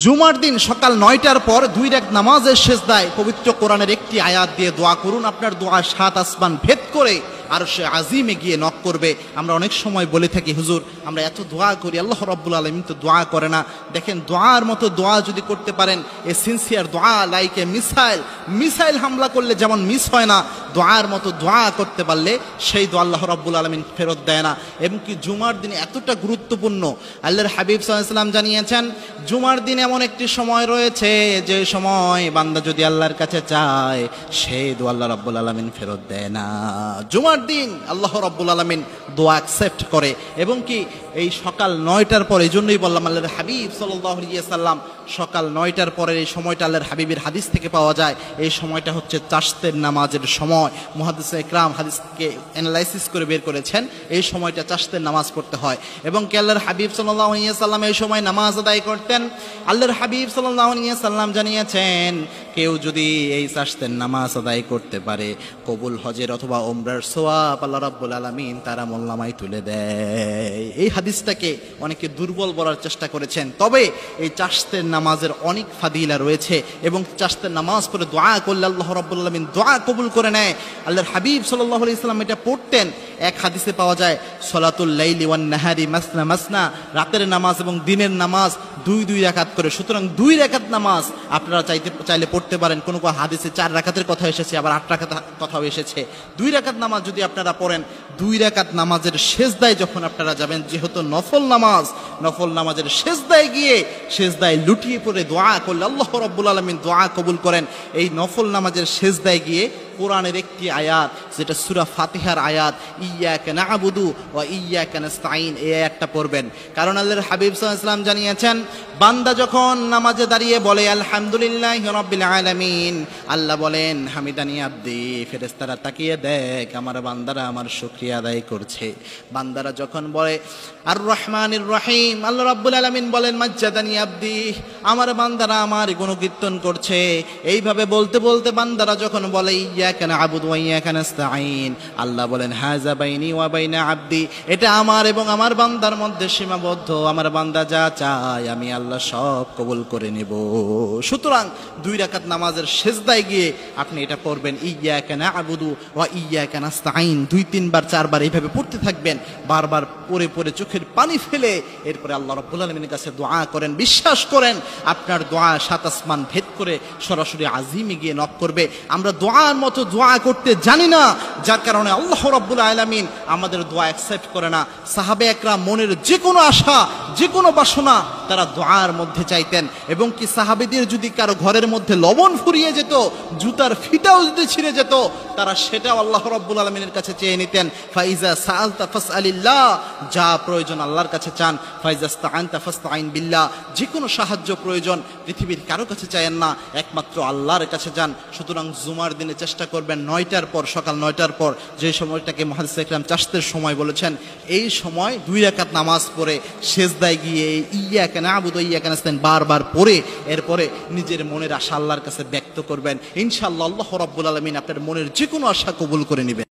জুমার দিন সকাল 9টার পর 2 রাকাত নামাজের সেজদায় পবিত্র কোরআনের একটি আয়াত দিয়ে দোয়া করুন। আপনার দোয়া 7 আসমান ভেদ করে আরশে আজিমে গিয়ে নক করবে। আমরা অনেক সময় বলে থাকি, হুজুর আমরা এত দোয়া করি, আল্লাহ রাব্বুল আলামিন তো দোয়া করে না। দেখেন, দোয়ার মতো দোয়া যদি করতে পারেন, এ সিনসিয়ার দোয়া লাইক এ মিসাইল হামলা করলে যেমন মিস হয় না, দোয়ার মতো দোয়া করতে পারলে সেই দোয়া আল্লাহ রাব্বুল আলামিন ফেরত দেয় না। এবং কি জুমার দিন এতটা গুরুত্বপূর্ণ, আল্লাহর হাবিব সাল্লাল্লাহু আলাইহি ওয়াসাল্লাম জানিয়েছেন, জুমার দিন এমন একটি সময় রয়েছে যে সময় বান্দা যদি আল্লাহর কাছে চায় সেই দোয়া আল্লাহ রাব্বুল আলামিন ফেরত দেয় না। জুমার দিন আল্লাহ রাব্বুল আলামিন দোয়া অ্যাকসেপ্ট করে। এবং কি এই সকাল 9টার পর, এই জন্যই বললাম আল্লাহর হাবিব সাল্লাল্লাহু আলাইহি ওয়াসাল্লাম সকাল 9টার পরের এই সময়টা আল্লাহর হাবিবের হাদিস থেকে পাওয়া যায়। এই সময়টা হচ্ছে চাশতের নামাজের সময়। মুহাদ্দিস ইকরাম হাদিসকে অ্যানালাইসিস করে বের করেছেন, এই সময়টা চাশতের নামাজ পড়তে হয়। এবং কি আল্লাহর হাবিব সাল্লাল্লাহু আলাইহি ওয়াসাল্লাম এই সময় নামাজ আদায় করতেন। আল্লাহর হাবিব সাল্লাল্লাহু আলাইহি ওয়াসাল্লাম জানিয়েছেন, কেউ যদি এই চাশতের নামাজ আদায় করতে পারে, কবুল হজের অথবা ওমরার সওয়াব আল্লাহ রাব্বুল আলামিন তার আমলনামায় তুলে দেয়। এই হাদিসটাকে অনেকে দুর্বল বলার চেষ্টা করেছেন, তবে এই চাশতের নামাজের অনেক ফাদিলা রয়েছে। এবং চাশতের নামাজ পড়ে দোয়া করলে আল্লাহ রাব্বুল আলামিন দোয়া কবুল করে নেয়। আল্লাহর হাবিব সাল্লাল্লাহু আলাইহি ওয়াসাল্লাম এটা পড়তেন। এক হাদিসে পাওয়া যায়, সলাতুল লাইলি ওয়ান নাহারি মাসনা মাসনা, রাতের নামাজ এবং দিনের নামাজ 2 রাকাত করে। সুতরাং 2 রাকাত নামাজ আপনারা চাইলে পড়তে পারেন। কোনো হাদিসে 4 রাকাতের কথা এসেছে, আবার 8 রাকাত কথাও এসেছে। 2 রাকাত নামাজ যদি আপনারা পড়েন, 2 রাকাত নামাজের সেজদায় যখন আপনারা যাবেন, যেহেতু নফল নামাজের সেজদায় গিয়ে সেজদায় লুটিয়ে পড়ে দোয়া করলে আল্লাহ রাব্বুল আলামিন দোয়া কবুল করেন। এই নফল নামাজের সেজদায় গিয়ে কোরআনের একটি আয়াত, যেটা সূরা ফাতিহার আয়াত, ইয়্যাকা না'বুদু ওয়া ইয়্যাকা নাস্তাঈন, এই আয়াতটা পড়বেন। কারণ আল্লাহর হাবিব সাল্লাল্লাহু আলাইহি ওয়াসাল্লাম জানিয়েছেন, বান্দা যখন নামাজে দাঁড়িয়ে বলে আলহামদুলিল্লাহি রাব্বিল আলামিন, আল্লাহ বলেন হামিদানি আব্দি, ফেরেশতারা তাকিয়ে দেখ আমার বান্দারা আমার শুকরিয়া আদায় করছে। বান্দারা যখন বলে আর রহমানির রহিম, আল্লাহ রাব্বুল আলামিন বলেন মাজ্জাদানি আব্দি, আমার বান্দারা আমার গুণকীর্তন করছে। এইভাবে বলতে বলতে বান্দারা যখন বলে ইয়্যাকা না'বুদু ওয়া ইয়্যাকা নাস্তাঈন, আল্লাহ বলেন হাযা বাইনি ওয়া বাইনা আব্দি, এটা আমার এবং আমার বান্দার মধ্যে সীমাবদ্ধ। আমার বান্দা যা চায় আমি আল্লাহ সব কবুল করে নেব। সুতরাং 2 রাকাত নামাজের সেজদায় গিয়ে আপনি এটা পড়বেন, ইয়্যাকা না'বুদু ওয়া ইয়্যাকা নাস্তাঈন, 2-3 বার 4 বার এইভাবে পড়তে থাকবেন। বারবার পড়ে পড়ে চোখের পানি ফেলে এরপরে আল্লাহ রাব্বুল আলামিনের কাছে দোয়া করেন। বিশ্বাস করেন আপনার দোয়া 7 আসমান ভেদ করে সরাসরি আজিমে গিয়ে নক করবে। আমরা দোয়ার মতো দোয়া করতে জানি না, যার কারণে আল্লাহ রাব্বুল আলামিন আমাদের দোয়া অ্যাকসেপ্ট করে না। সাহাবে একরাম মনের যে কোনো আশা, যে কোনো বাসনা তারা দোয়ার মধ্যে চাইতেন। এবং কি সাহাবেদের যদি কারো ঘরের মধ্যে লবণ ফুরিয়ে যেত, জুতার ফিতাও যদি ছিঁড়ে যেত, তারা সেটাও আল্লাহ রাব্বুল আলামিনের কাছে চেয়ে নিতেন। ফাইজা সাআলতা ফাসআলিল্লাহ, যা প্রয়োজন আল্লাহর কাছে চান। ফাইজা ইসতাআনতা ফাসতাঈন বিল্লাহ, যে কোনো সাহায্য প্রয়োজন পৃথিবীর কারো কাছে চায়েন না, একমাত্র আল্লাহর কাছে যান। সুতরাং জুমার দিনে চেষ্টা করবেন 9টার পর, সকাল 9টার পর, যে সময়টাকে মুহাদ্দিস ইকরাম চাশতের সময় বলেছেন, এই সময় 2 রাকাত নামাজ পড়ে সেজদায় গিয়ে ইয়্যাকা না'বুদু ওয়া ইয়্যাকা নাস্তাঈন বারবার পড়ে এরপরে নিজের মনের আশা আল্লাহর কাছে ব্যক্ত করবেন। ইনশাআল্লাহ আল্লাহ রাব্বুল আলামিন আপনার মনের যে কোনো আশা কবুল করে নেবেন।